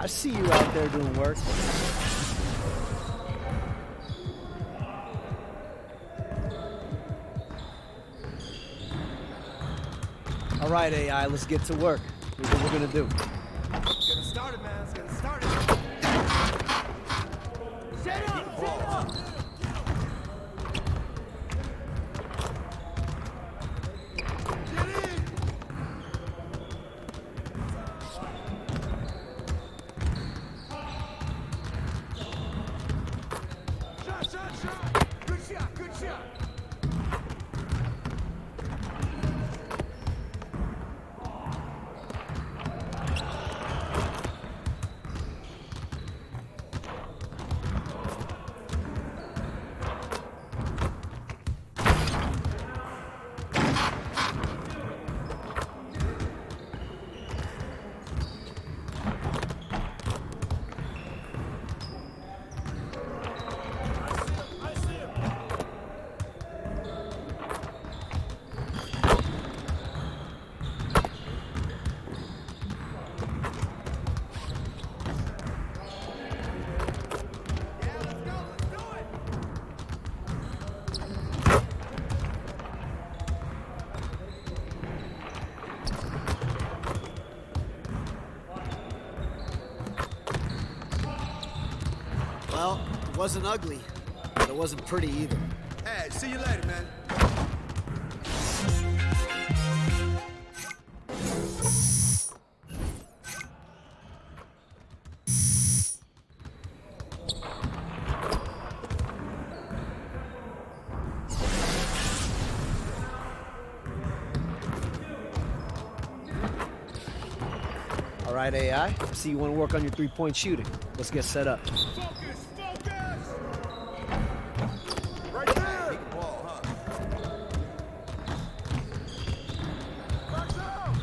I see you out there doing work. All right, AI, let's get to work. Here's what we're gonna do. Getting started, man. It's getting started. Set up! Set up! Get in! Shot, shot, shot! Good shot, good shot! Well, it wasn't ugly, but it wasn't pretty either. Hey, see you later, man. All right, AI, I see you want to work on your three-point shooting. Let's get set up. Focus! Focus! Right there! Big ball, huh? Box out!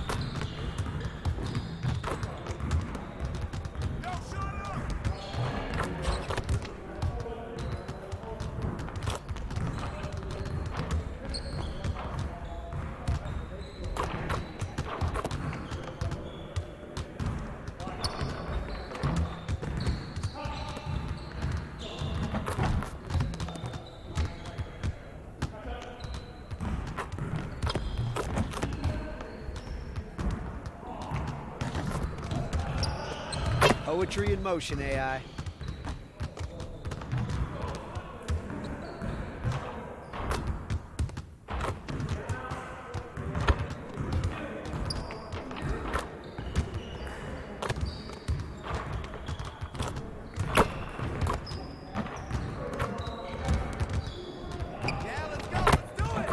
Yo, shut up! Poetry in motion, AI. Yeah, let's go! Let's do it!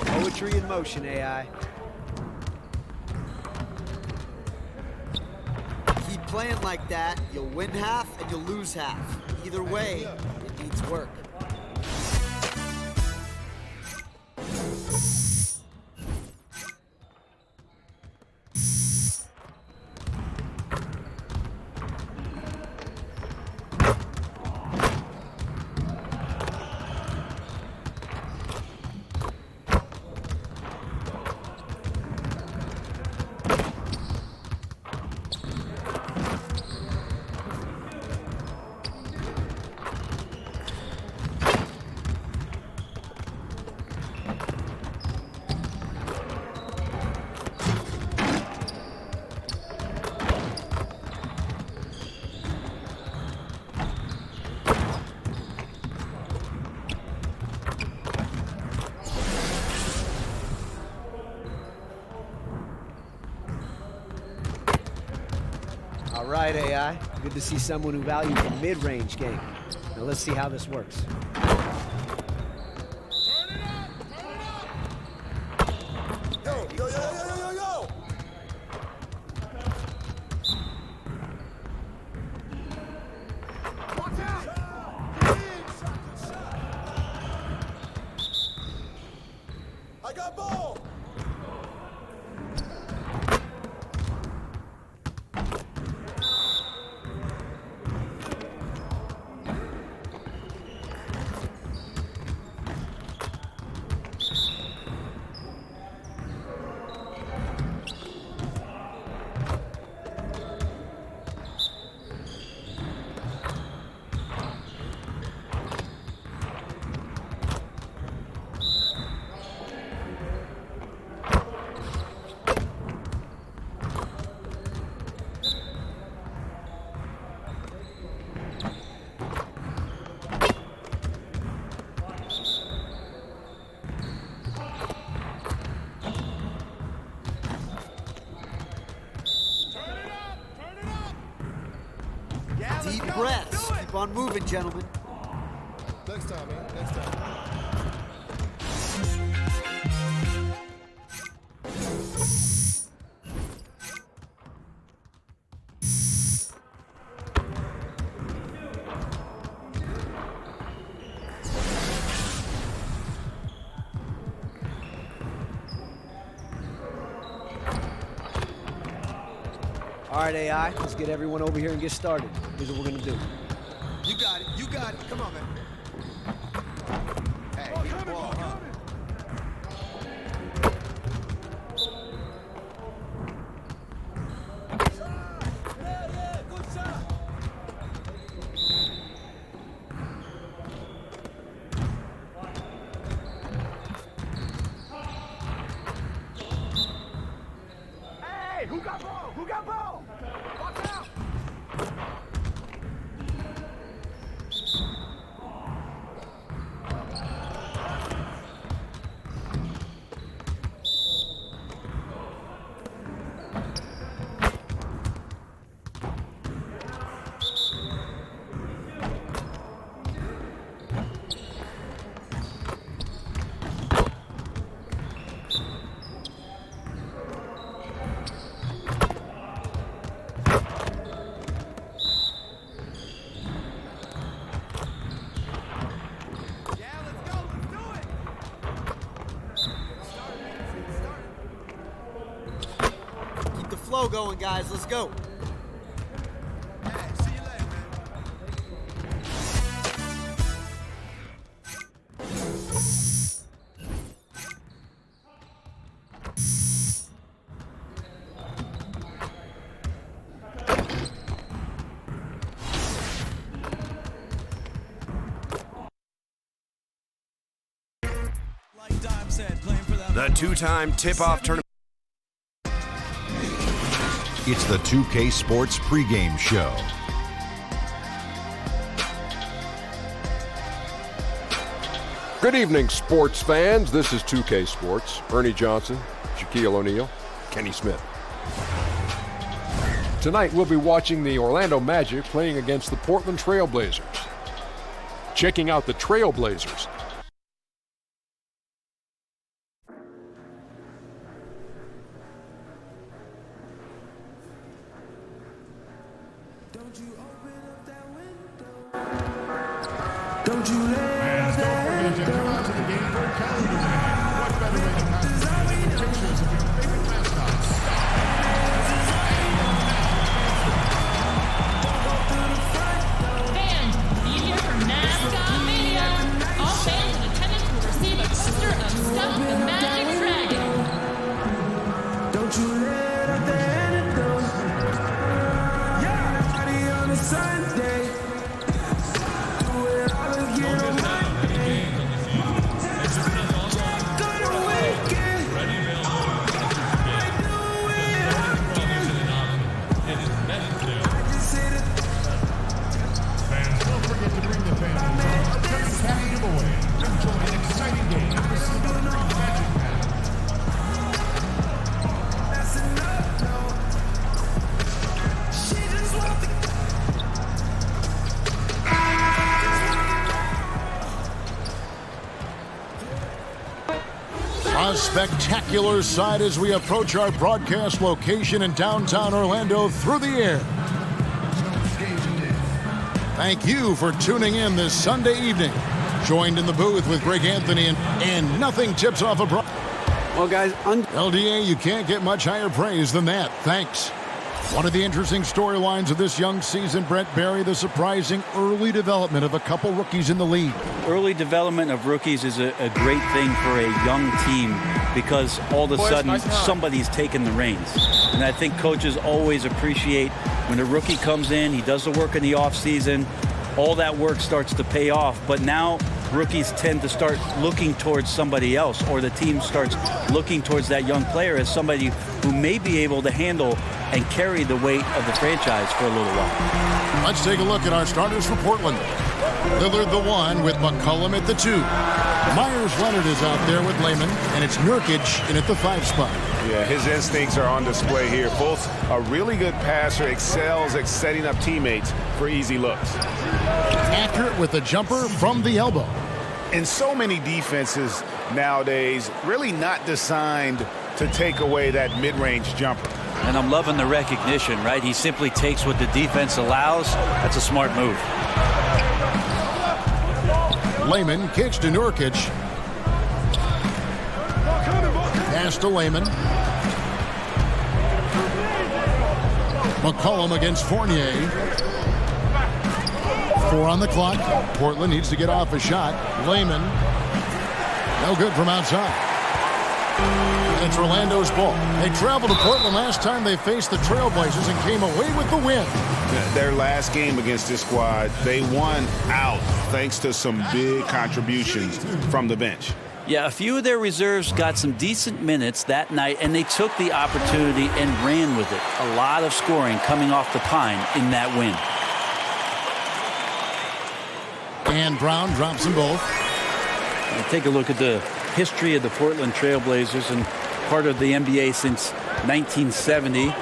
Poetry in motion, AI. Keep playing like that, you'll win half and you'll lose half. Either way, it needs work. All right, AI. Good to see someone who values the mid-range game. Now let's see how this works. Turn it up! Turn it up! Yo, yo, yo, yo, yo, yo, yo! Watch out! Get in! I got ball! Deep breaths. Keep on moving, gentlemen. Next time, man. Next time. All right, AI, let's get everyone over here and get started. Here's what we're gonna do. You got it. You got it. Come on, man. Hey, get the ball, huh? Hey, who got ball? Who got ball? Watch out! Keep the flow going, guys. Let's go. Hey, see you later, man. The two-time tip-off tournament. It's the 2K Sports pregame show. Good evening, sports fans. This is 2K Sports. Ernie Johnson, Shaquille O'Neal, Kenny Smith. Tonight, we'll be watching the Orlando Magic playing against the Portland Trail Blazers. Checking out the Trail Blazers. Don't you let that to come out to the game for a calendar. What better way to pass pictures of your favorite mascots? Fans, be here for Mascot Mania. All fans in attendance will receive a poster of Stuff the Magic Dragon. Don't you let that antidote. Yeah, party on a Sunday. Do it all again on Monday. Go to weekend. Might do it again. I just hit it. Fans, don't forget to bring the family. Upcoming cat giveaway. Enjoy an exciting game. Receive a free Magic Pack. That's enough, no. She just want the A spectacular sight as we approach our broadcast location in downtown Orlando through the air. Thank you for tuning in this Sunday evening. Joined in the booth with Greg Anthony and nothing tips off a Well, guys, LDA, you can't get much higher praise than that. Thanks. One of the interesting storylines of this young season, Brent Barry, the surprising early development of a couple rookies in the league. Early development of rookies is a great thing for a young team because all of a sudden somebody's taking the reins. And I think coaches always appreciate when a rookie comes in, he does the work in the offseason, all that work starts to pay off. But now rookies tend to start looking towards somebody else, or the team starts looking towards that young player as somebody who may be able to handle and carry the weight of the franchise for a little while. Let's take a look at our starters for Portland. Lillard the 1 with McCollum at the 2. Myers Leonard is out there with Lehman, and it's Nurkic in at the 5 spot. Yeah, his instincts are on display here. Both a really good passer, excels at setting up teammates for easy looks. Accurate with a jumper from the elbow. And so many defenses nowadays really not designed to take away that mid-range jumper. And I'm loving the recognition, right? He simply takes what the defense allows. That's a smart move. Lehman kicks to Nurkic. Pass to Lehman. McCollum against Fournier. 4 on the clock. Portland needs to get off a shot. Lehman. No good from outside. It's Orlando's ball. They traveled to Portland last time they faced the Trailblazers and came away with the win. Their last game against this squad, they won out thanks to some big contributions from the bench. Yeah, a few of their reserves got some decent minutes that night, and they took the opportunity and ran with it. A lot of scoring coming off the pine in that win. And Brown drops them both. And take a look at the history of the Portland Trailblazers, and part of the NBA since 1970.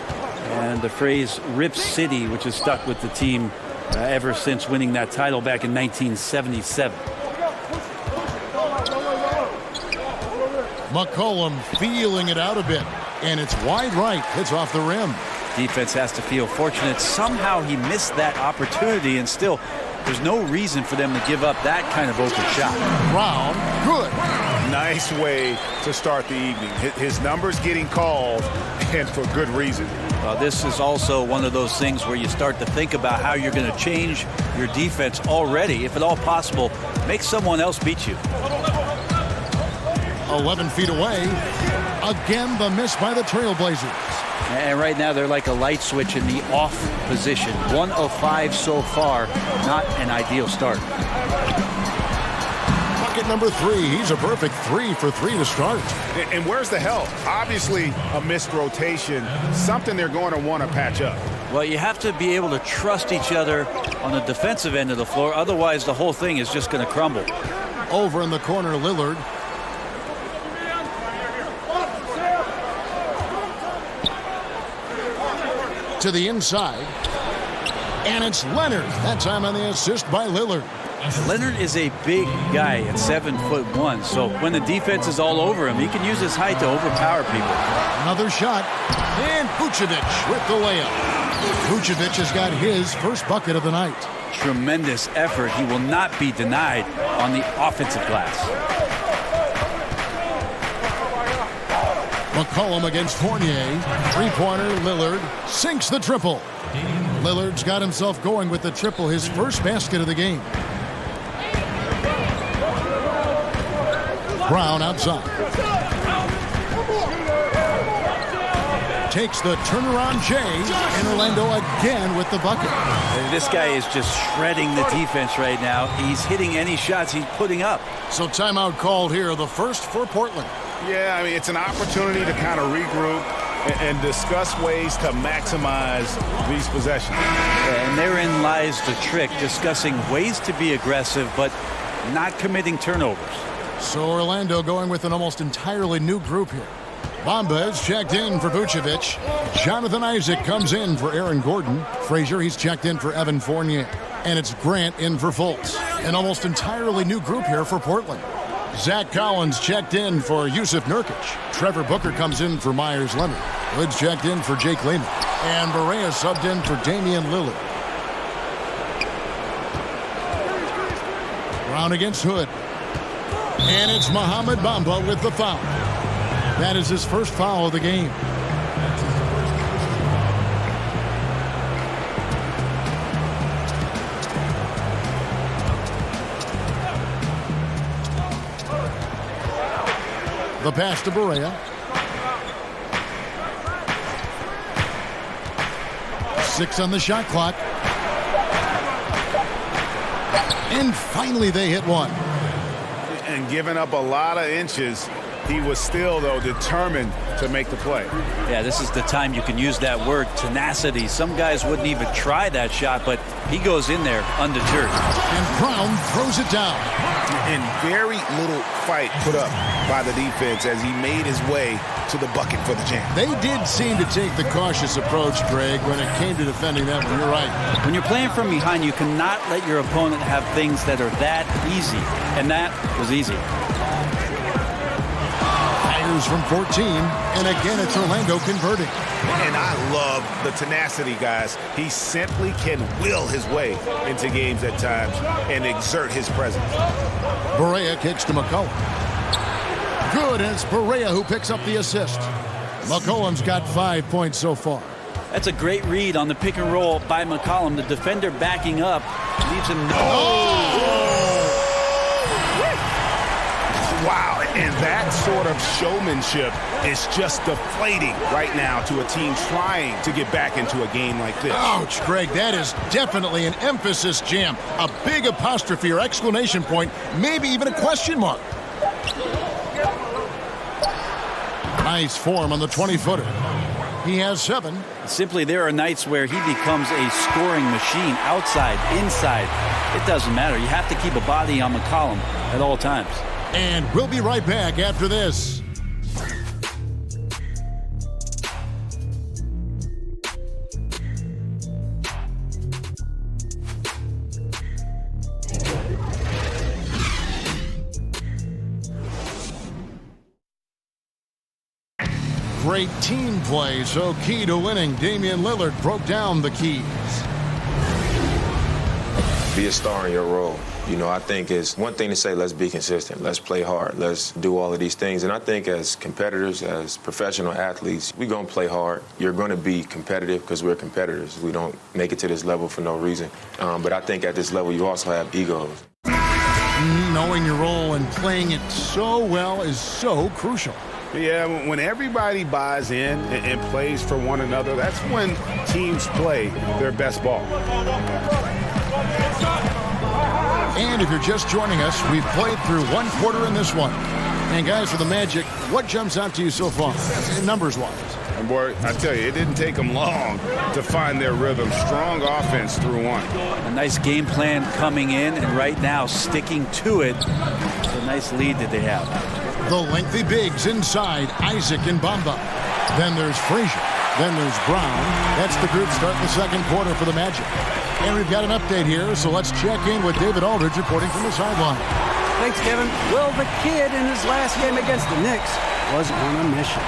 And the phrase Rip City, which has stuck with the team ever since winning that title back in 1977. McCollum feeling it out a bit, and it's wide right. Hits off the rim. Defense has to feel fortunate. Somehow he missed that opportunity, and still there's no reason for them to give up that kind of open shot. Brown, good. Nice way to start the evening. His numbers getting called, and for good reason. This is also one of those things where you start to think about how you're going to change your defense already. If at all possible, make someone else beat you. 11 feet away. Again, the miss by the Trailblazers. And right now, they're like a light switch in the off position. 1 of 5 so far. Not an ideal start. Bucket number 3. He's a perfect 3 for 3 to start. And where's the help? Obviously, a missed rotation. Something they're going to want to patch up. Well, you have to be able to trust each other on the defensive end of the floor. Otherwise, the whole thing is just going to crumble. Over in the corner, Lillard. To the inside. And it's Leonard. That time on the assist by Lillard. Leonard is a big guy at 7'1", so when the defense is all over him, he can use his height to overpower people. Another shot. And Vucevic with the layup. Vucevic has got his first bucket of the night. Tremendous effort. He will not be denied on the offensive glass. McCollum against Fournier. Three-pointer, Lillard sinks the triple. Lillard's got himself going with the triple, his first basket of the game. Brown outside. Takes the turnaround J, and Orlando again with the bucket. And this guy is just shredding the defense right now. He's hitting any shots he's putting up. So timeout called here, the first for Portland. Yeah, I mean, it's an opportunity to kind of regroup and discuss ways to maximize these possessions. And therein lies the trick, discussing ways to be aggressive, but not committing turnovers. So Orlando going with an almost entirely new group here. Bamba is checked in for Vucevic. Jonathan Isaac comes in for Aaron Gordon. Frazier, he's checked in for Evan Fournier. And it's Grant in for Fultz. An almost entirely new group here for Portland. Zach Collins checked in for Yusuf Nurkic. Trevor Booker comes in for Myers Leonard. Hood's checked in for Jake Lehman. And Barea subbed in for Damian Lillard. Brown against Hood. And it's Mohamed Bamba with the foul. That is his first foul of the game. The pass to Barea. 6 on the shot clock. And finally they hit one. And giving up a lot of inches He was still, though, determined to make the play. Yeah, this is the time you can use that word, tenacity. Some guys wouldn't even try that shot, but he goes in there undeterred. And Brown throws it down. And very little fight put up by the defense as he made his way to the bucket for the jam. They did seem to take the cautious approach, Greg, when it came to defending that one. You're right. When you're playing from behind, you cannot let your opponent have things that are that easy. And that was easy. Fires from 14, and again it's Orlando converting. And I love the tenacity, guys. He simply can will his way into games at times and exert his presence. Barea kicks to McCollum. Good, and it's Barea who picks up the assist. McCollum's got 5 points so far. That's a great read on the pick and roll by McCollum. The defender backing up leaves him Wow, and that sort of showmanship is just deflating right now to a team trying to get back into a game like this. Ouch, Greg, that is definitely an emphasis jam. A big apostrophe or exclamation point, maybe even a question mark. Nice form on the 20-footer. He has 7. Simply, there are nights where he becomes a scoring machine, outside, inside. It doesn't matter. You have to keep a body on McCollum at all times. And we'll be right back after this. Great team play, so key to winning. Damian Lillard broke down the keys. Be a star in your role. You know, I think it's one thing to say, let's be consistent, let's play hard, let's do all of these things. And I think as competitors, as professional athletes, we're going to play hard. You're going to be competitive because we're competitors. We don't make it to this level for no reason. But I think at this level, you also have egos. Knowing your role and playing it so well is so crucial. Yeah, when everybody buys in and plays for one another, that's when teams play their best ball. And if you're just joining us, we've played through one quarter in this one. And guys, for the Magic, what jumps out to you so far, numbers-wise? And boy, I tell you, it didn't take them long to find their rhythm. Strong offense through one. A nice game plan coming in, and right now sticking to it. It's a nice lead that they have. The lengthy bigs inside, Isaac and Bamba. Then there's Frazier. Then there's Brown. That's the group starting the second quarter for the Magic. And we've got an update here, so let's check in with David Aldridge reporting from the sideline. Thanks, Kevin. Well, the kid in his last game against the Knicks was on a mission.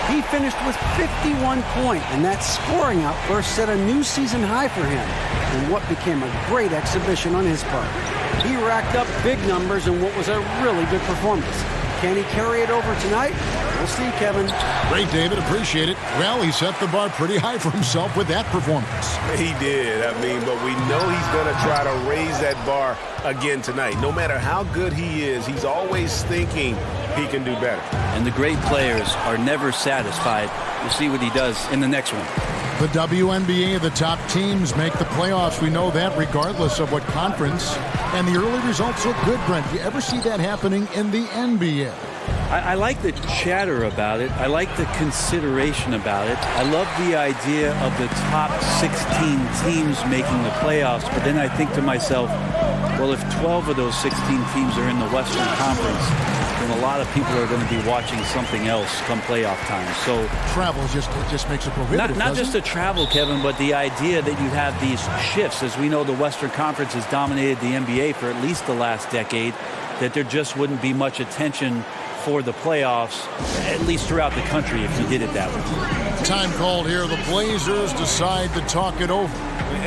He finished with 51 points, and that scoring outburst set a new season high for him in what became a great exhibition on his part. He racked up big numbers in what was a really good performance. Can he carry it over tonight? We'll see, Kevin. Great, David. Appreciate it. Well, he set the bar pretty high for himself with that performance. He did. I mean, but we know he's going to try to raise that bar again tonight. No matter how good he is, he's always thinking he can do better. And the great players are never satisfied. We'll see what he does in the next one. The WNBA, the top teams make the playoffs. We know that regardless of what conference. And the early results look good, Brent. Do you ever see that happening in the NBA? I like the chatter about it. I like the consideration about it. I love the idea of the top 16 teams making the playoffs. But then I think to myself, well, if 12 of those 16 teams are in the Western Conference, then a lot of people are going to be watching something else come playoff time. So travel just makes it prohibitive. Not just the travel, Kevin, but the idea that you have these shifts. As we know, the Western Conference has dominated the NBA for at least the last decade, that there just wouldn't be much attention for the playoffs, at least throughout the country, if you did it that way. Time called here. The Blazers decide to talk it over.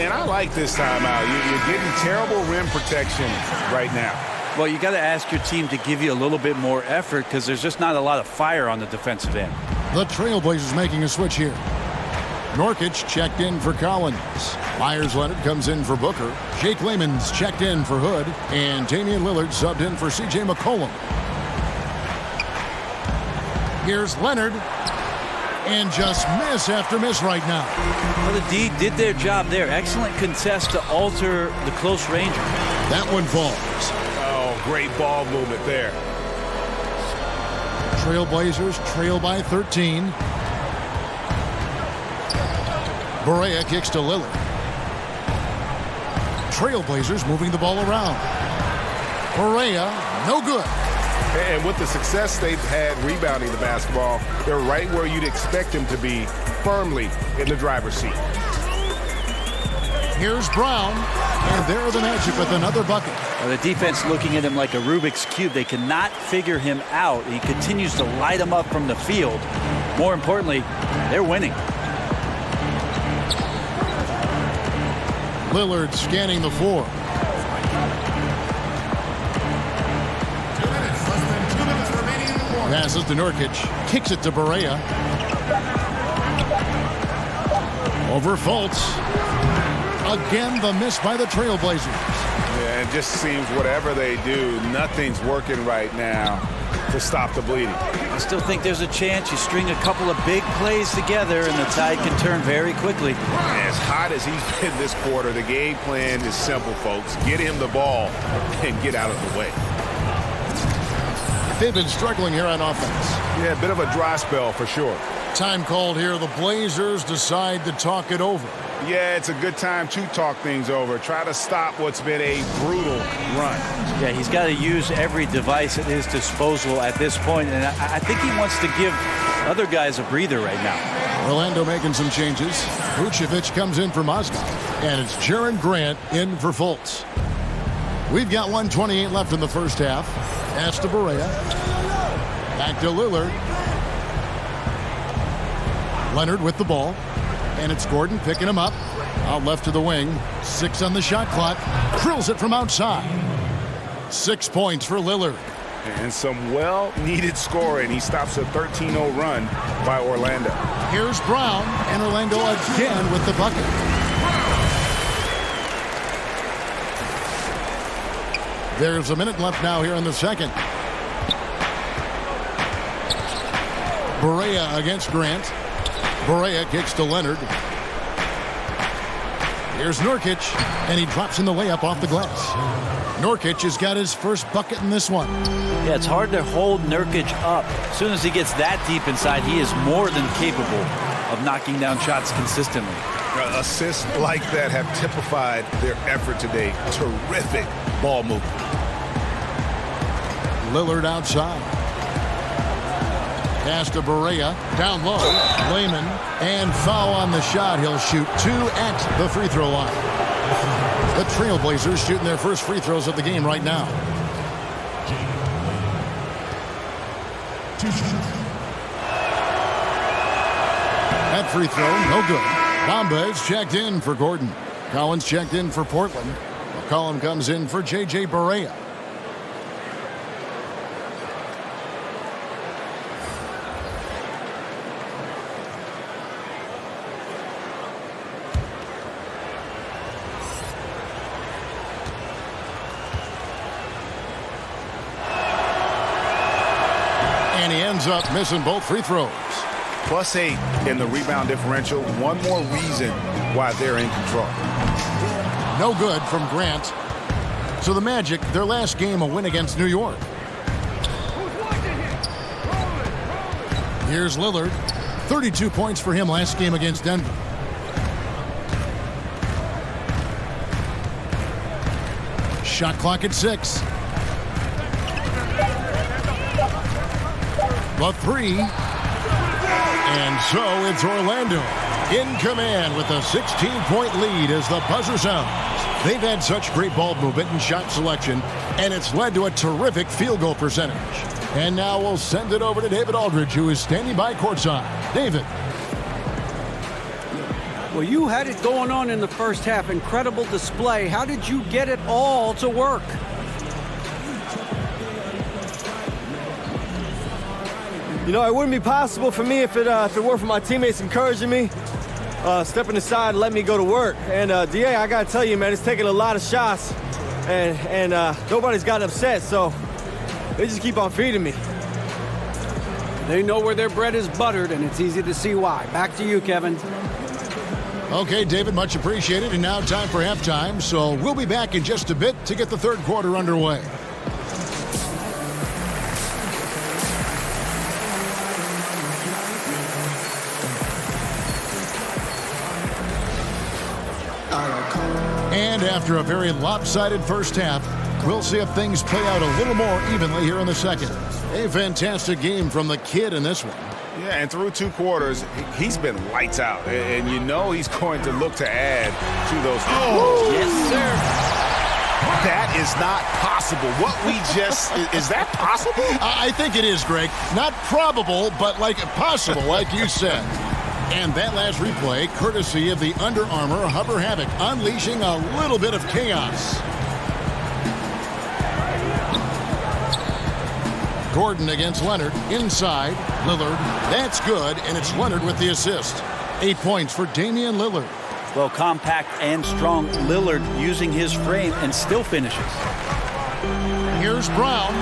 And I like this timeout. You're getting terrible rim protection right now. Well, you got to ask your team to give you a little bit more effort because there's just not a lot of fire on the defensive end. The Trailblazers making a switch here. Nurkic checked in for Collins. Myers Leonard comes in for Booker. Jake Layman's checked in for Hood. And Damian Lillard subbed in for C.J. McCollum. Here's Leonard. And just miss after miss right now. Well, the D did their job there. Excellent contest to alter the close ranger. That one falls. Oh, great ball movement there. Trailblazers trail by 13. Barea kicks to Lillard. Trailblazers moving the ball around. Barea, no good. And with the success they've had rebounding the basketball, they're right where you'd expect them to be, firmly in the driver's seat. Here's Brown, and there the Magic with another bucket. Well, the defense looking at him like a Rubik's Cube. They cannot figure him out. He continues to light him up from the field. More importantly, they're winning. Lillard scanning the floor. 2 minutes, less than 2 minutes remaining in the quarter. Passes to Nurkic. Kicks it to Barea. Over Fultz. Again, the miss by the Trailblazers. Yeah, it just seems whatever they do, nothing's working right now to stop the bleeding. I still think there's a chance you string a couple of big plays together and the tide can turn very quickly. As hot as he's been this quarter, the game plan is simple, folks. Get him the ball and get out of the way. They've been struggling here on offense. Yeah, a bit of a dry spell for sure. Time called here. The Blazers decide to talk it over. Yeah, it's a good time to talk things over. Try to stop what's been a brutal run. Yeah, he's got to use every device at his disposal at this point, and I think he wants to give other guys a breather right now. Orlando making some changes. Vucevic comes in for Mozgov, and it's Jaren Grant in for Fultz. We've got 1:28 left in the first half. Pass to Barea. Back to Lillard. Leonard with the ball. And it's Gordon picking him up. Out left to the wing. 6 on the shot clock. Drills it from outside. 6 points for Lillard. And some well-needed scoring. He stops a 13-0 run by Orlando. Here's Brown, and Orlando again with the bucket. There's a minute left now here in the second. Barea against Grant. Barea kicks to Leonard. Here's Nurkic, and he drops in the layup off the glass. Nurkic has got his first bucket in this one. Yeah, it's hard to hold Nurkic up. As soon as he gets that deep inside, he is more than capable of knocking down shots consistently. Assists like that have typified their effort today. Terrific ball movement. Lillard outside. Pass to Barea, down low, Layman, and foul on the shot. He'll shoot 2 at the free throw line. The Trailblazers shooting their first free throws of the game right now. That free throw, no good. Bombas checked in for Gordon. Collins checked in for Portland. McCollum comes in for J.J. Barea. And he ends up missing both free throws. +8 in the rebound differential. One more reason why they're in control. No good from Grant. So the Magic, their last game, a win against New York. Here's Lillard. 32 points for him last game against Denver. Shot clock at 6. The 3. And so it's Orlando in command with a 16-point lead as the buzzer sounds. They've had such great ball movement and shot selection, and it's led to a terrific field goal percentage. And now we'll send it over to David Aldridge, who is standing by courtside. David. Well, you had it going on in the first half. Incredible display. How did you get it all to work? You know, it wouldn't be possible for me if it weren't for my teammates encouraging me, stepping aside and letting me go to work. And DA, I gotta tell you, man, it's taking a lot of shots, and nobody's gotten upset, so they just keep on feeding me. They know where their bread is buttered, and it's easy to see why. Back to you, Kevin. Okay, David, much appreciated. And now time for halftime, so we'll be back in just a bit to get the third quarter underway. And after a very lopsided first half, we'll see if things play out a little more evenly here in the second. A fantastic game from the kid in this one. Yeah, and through 2 quarters, he's been lights out. And you know he's going to look to add to those. Oh, yes, sir. That is not possible. What we just, is that possible? I think it is, Greg. Not probable, but like possible, like you said. And that last replay, courtesy of the Under Armour Hover Havoc, unleashing a little bit of chaos. Gordon against Leonard, inside, Lillard. That's good, and it's Leonard with the assist. 8 points for Damian Lillard. Well, compact and strong Lillard using his frame and still finishes. Here's Brown,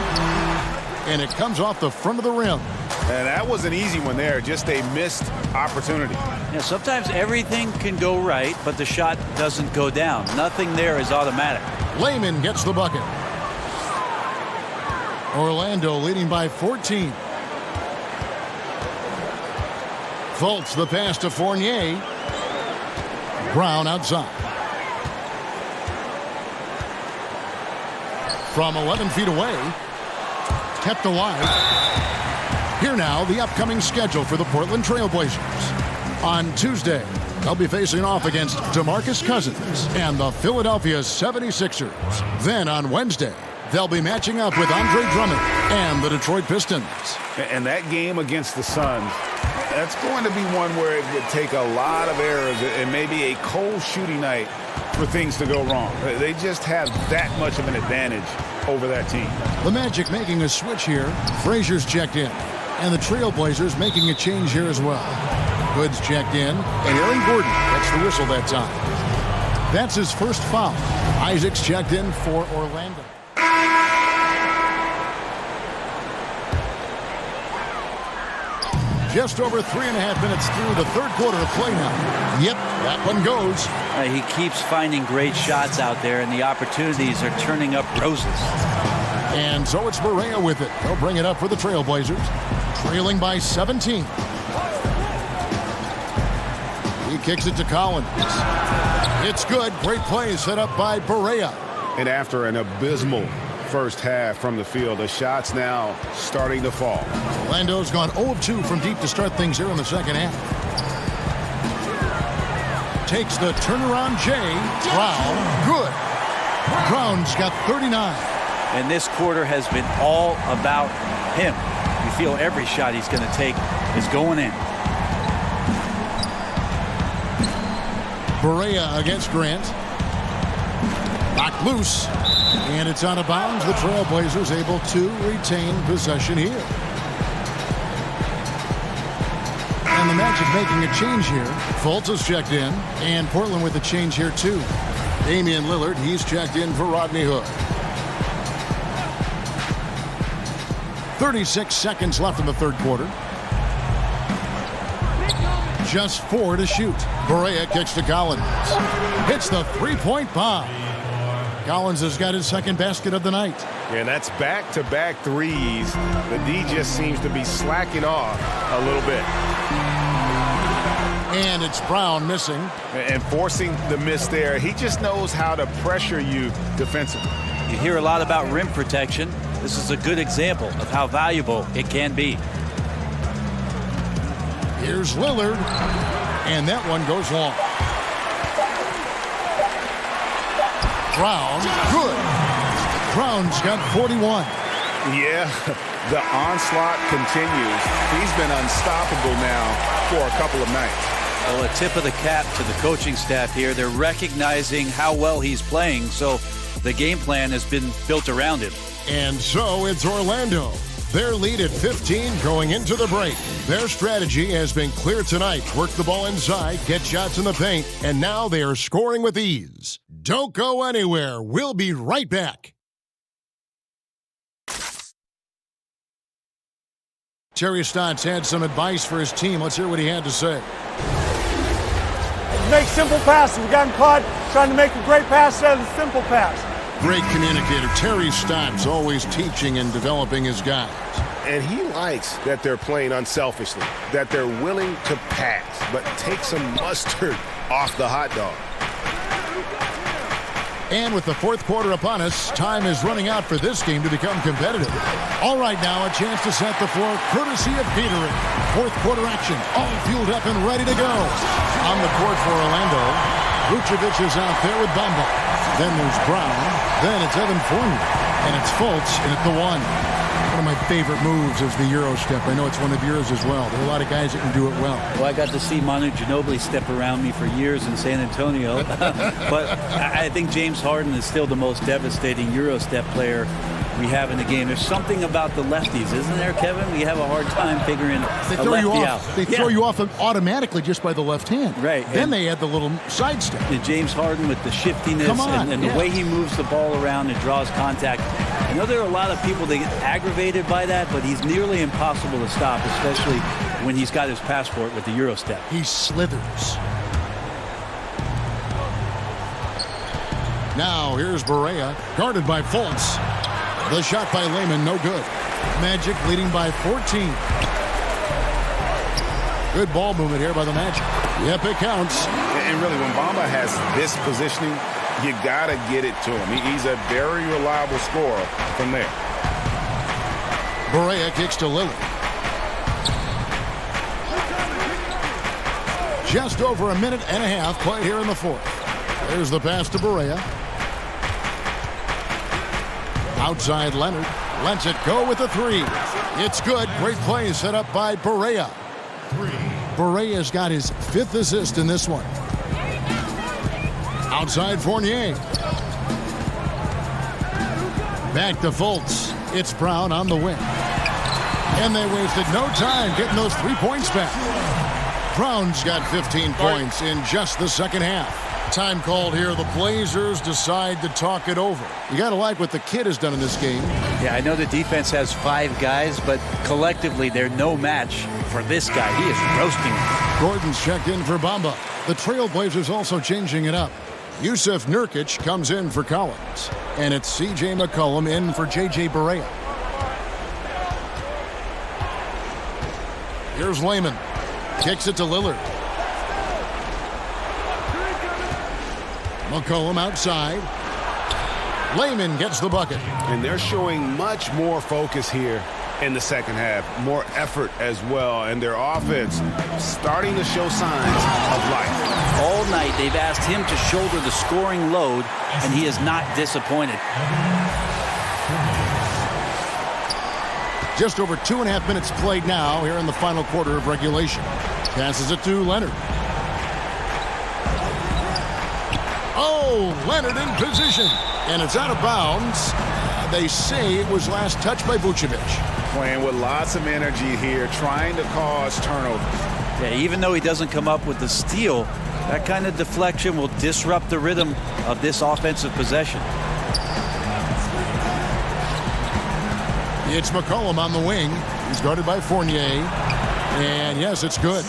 and it comes off the front of the rim. And that was an easy one there, just a missed opportunity. Yeah, sometimes everything can go right, but the shot doesn't go down. Nothing there is automatic. Layman gets the bucket. Orlando leading by 14. Fultz the pass to Fournier. Brown outside. From 11 feet away. Kept alive. Here now, the upcoming schedule for the Portland Trail Blazers. On Tuesday, they'll be facing off against DeMarcus Cousins and the Philadelphia 76ers. Then on Wednesday, they'll be matching up with Andre Drummond and the Detroit Pistons. And that game against the Suns, that's going to be one where it would take a lot of errors and maybe a cold shooting night for things to go wrong. They just have that much of an advantage over that team. The Magic making a switch here. Frazier's checked in. And the Trailblazers making a change here as well. Hood's checked in. And Aaron Gordon gets the whistle that time. That's his first foul. Isaac's checked in for Orlando. Just over 3.5 minutes through the third quarter of play now. Yep, that one goes. He keeps finding great shots out there, and the opportunities are turning up roses. And so it's Barea with it. They'll bring it up for the Trailblazers. Trailing by 17. He kicks it to Collins. It's good. Great play set up by Barea. And after an abysmal first half from the field, the shots now starting to fall. Orlando's gone 0 of 2 from deep to start things here in the second half. Takes the turnaround Jay. Brown. Good. Brown's got 39. And this quarter has been all about him. You feel every shot he's going to take is going in. Barea against Grant. Knocked loose. And it's out of bounds. The Trailblazers able to retain possession here. And the Magic making a change here. Fultz is checked in. And Portland with a change here too. Damian Lillard, he's checked in for Rodney Hood. 36 seconds left in the third quarter. Just 4 to shoot. Barea kicks to Collins. Hits the three-point bomb. Collins has got his second basket of the night. And that's back-to-back threes. The D just seems to be slacking off a little bit. And it's Brown missing. And forcing the miss there. He just knows how to pressure you defensively. You hear a lot about rim protection. This is a good example of how valuable it can be. Here's Lillard. And that one goes long. Brown, good. Brown's got 41. Yeah, the onslaught continues. He's been unstoppable now for a couple of nights. Well, a tip of the cap to the coaching staff here. They're recognizing how well he's playing, so the game plan has been built around him. And so it's Orlando. Their lead at 15 going into the break. Their strategy has been clear tonight. Work the ball inside, get shots in the paint, and now they are scoring with ease. Don't go anywhere. We'll be right back. Terry Stotts had some advice for his team. Let's hear what he had to say. Make simple passes. We got him caught trying to make a great pass out of the simple pass. Great communicator. Terry Stotts always teaching and developing his guys. And he likes that they're playing unselfishly, that they're willing to pass, but take some mustard off the hot dog. And with the fourth quarter upon us, time is running out for this game to become competitive. All right, now a chance to set the floor courtesy of Gatorade. Fourth quarter action, all fueled up and ready to go. On the court for Orlando, Vucevic is out there with Bamba. Then there's Brown. Then it's Evan Fournier. And it's Fultz in at the one. One of my favorite moves is the Euro step. I know it's one of yours as well. There are a lot of guys that can do it well. Well, I got to see Manu Ginobili step around me for years in San Antonio. But I think James Harden is still the most devastating Euro step player we have in the game. There's something about the lefties, isn't there, Kevin? We have a hard time figuring they a throw lefty you off. out. They throw you off automatically just by the left hand. Right. Then they add the little sidestep. And James Harden with the shiftiness and the way he moves the ball around and draws contact. I know there are a lot of people that get aggravated by that, but he's nearly impossible to stop, especially when he's got his passport with the Euro step. He slithers. Now here's Barea, guarded by Fultz. The shot by Lehman, no good. Magic leading by 14. Good ball movement here by the Magic. Yep, it counts. And really, when Bamba has this positioning, you got to get it to him. He's a very reliable scorer from there. Barea kicks to Lillard. Just over a minute and a half played here in the fourth. There's the pass to Barea. Outside Leonard. Lets it go with the three. It's good. Great play set up by Barea. Barea's got his fifth assist in this one. Outside Fournier. Back to Fultz. It's Brown on the wing. And they wasted no time getting those 3 points back. Brown's got 15 points in just the second half. Time called here. The Blazers decide to talk it over. You got to like what the kid has done in this game. Yeah, I know the defense has 5 guys, but collectively they're no match for this guy. He is roasting them. Gordon's checked in for Bamba. The Trailblazers also changing it up. Yusuf Nurkic comes in for Collins. And it's C.J. McCollum in for J.J. Barea. Here's Lehman. Kicks it to Lillard. McCollum outside. Lehman gets the bucket. And they're showing much more focus here in the second half. More effort as well. And their offense starting to show signs of life. All night they've asked him to shoulder the scoring load, and he is not disappointed. Just over 2.5 minutes played now here in the final quarter of regulation. Passes it to Leonard. Oh, Leonard in position. And it's out of bounds. They say it was last touched by Vucevic. Playing with lots of energy here, trying to cause turnovers. Yeah, even though he doesn't come up with the steal, that kind of deflection will disrupt the rhythm of this offensive possession. It's McCollum on the wing. He's guarded by Fournier. And yes, it's good.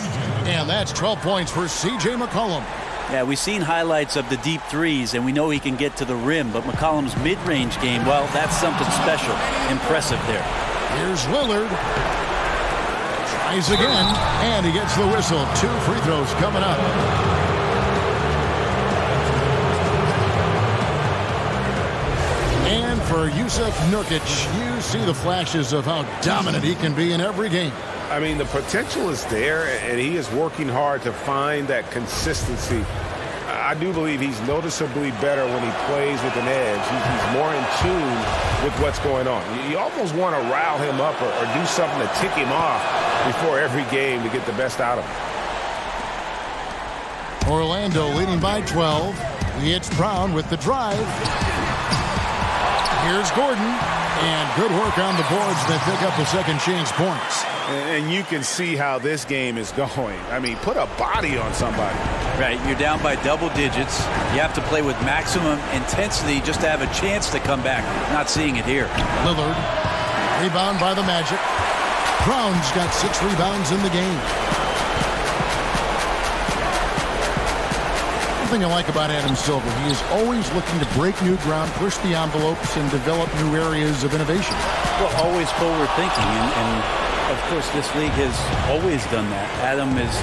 And that's 12 points for C.J. McCollum. Yeah, we've seen highlights of the deep threes, and we know he can get to the rim, but McCollum's mid-range game, well, that's something special. Impressive there. Here's Lillard. Tries again, and he gets the whistle. 2 free throws coming up. And for Yusuf Nurkic, you see the flashes of how dominant he can be in every game. I mean, the potential is there, and he is working hard to find that consistency. I do believe he's noticeably better when he plays with an edge. He's more in tune with what's going on. You almost want to rile him up or do something to tick him off before every game to get the best out of him. Orlando leading by 12. It's Brown with the drive. Here's Gordon. And good work on the boards that pick up the second chance points. And you can see how this game is going. I mean, put a body on somebody. Right, you're down by double digits. You have to play with maximum intensity just to have a chance to come back. Not seeing it here. Lillard, rebound by the Magic. Brown's got 6 rebounds in the game. One thing I like about Adam Silver, he is always looking to break new ground, push the envelopes, and develop new areas of innovation. Well, always forward thinking, and of course, this league has always done that. Adam has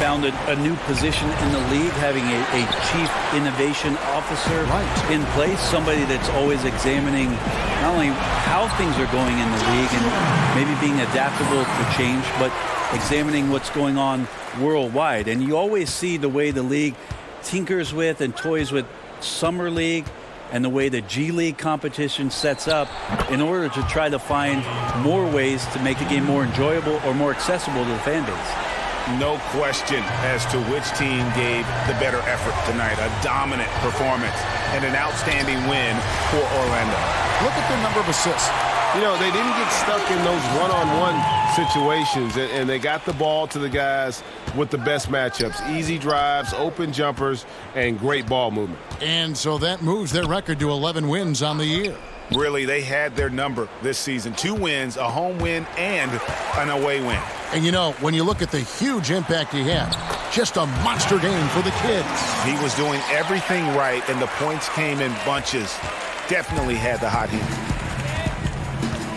found a new position in the league, having a chief innovation officer in place, somebody that's always examining not only how things are going in the league and maybe being adaptable to change, but examining what's going on worldwide. And you always see the way the league tinkers with and toys with Summer League and the way the G League competition sets up in order to try to find more ways to make the game more enjoyable or more accessible to the fan base. No question as to which team gave the better effort tonight. A dominant performance and an outstanding win for Orlando. Look at the number of assists. You know, they didn't get stuck in those one-on-one situations, and they got the ball to the guys with the best matchups. Easy drives, open jumpers, and great ball movement. And so that moves their record to 11 wins on the year. Really, they had their number this season. 2 wins, a home win, and an away win. And you know, when you look at the huge impact he had, just a monster game for the kids. He was doing everything right, and the points came in bunches. Definitely had the hot heat.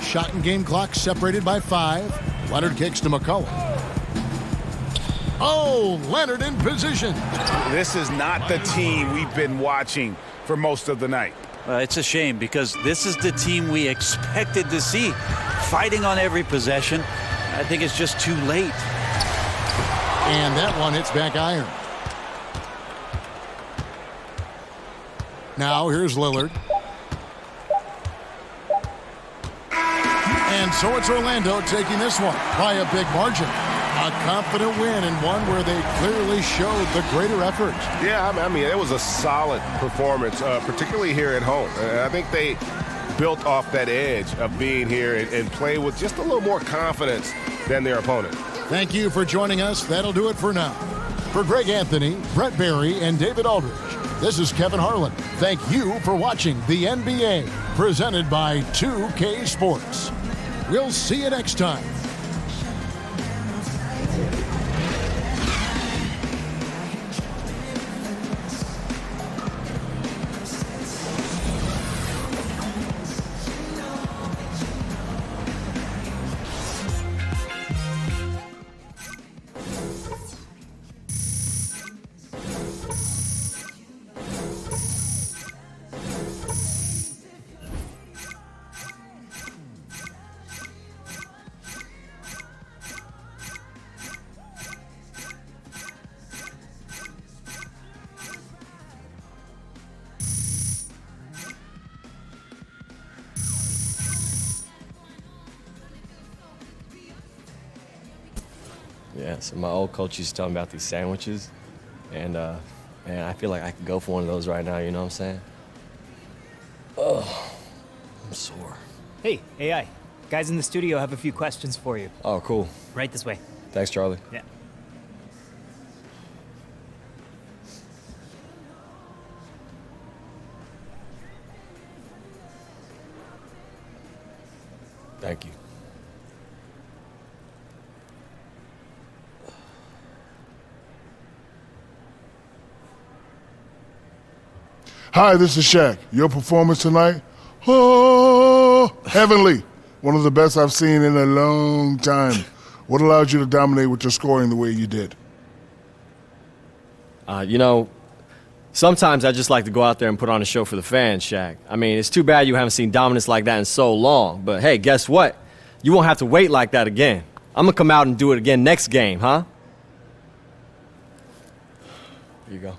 Shot and game clock separated by 5. Leonard kicks to McCullough. Oh, Leonard in position. This is not the team we've been watching for most of the night. It's a shame because this is the team we expected to see fighting on every possession. I think it's just too late. And that one hits back iron. Now here's Lillard. And so it's Orlando taking this one by a big margin. A confident win and one where they clearly showed the greater effort. Yeah, I mean, it was a solid performance, particularly here at home. And I think they built off that edge of being here and play with just a little more confidence than their opponent. Thank you for joining us. That'll do it for now. For Greg Anthony, Brett Barry, and David Aldridge, this is Kevin Harlan. Thank you for watching the NBA, presented by 2K Sports. We'll see you next time. Yeah, so my old coach used to tell me about these sandwiches, and man, I feel like I could go for one of those right now, you know what I'm saying? Oh, I'm sore. Hey, AI. Guys in the studio have a few questions for you. Oh, cool. Right this way. Thanks, Charlie. Yeah. Thank you. Hi, this is Shaq. Your performance tonight? Oh, heavenly. One of the best I've seen in a long time. What allowed you to dominate with your scoring the way you did? You know, sometimes I just like to go out there and put on a show for the fans, Shaq. I mean, it's too bad you haven't seen dominance like that in so long. But hey, guess what? You won't have to wait like that again. I'm going to come out and do it again next game, huh? Here you go.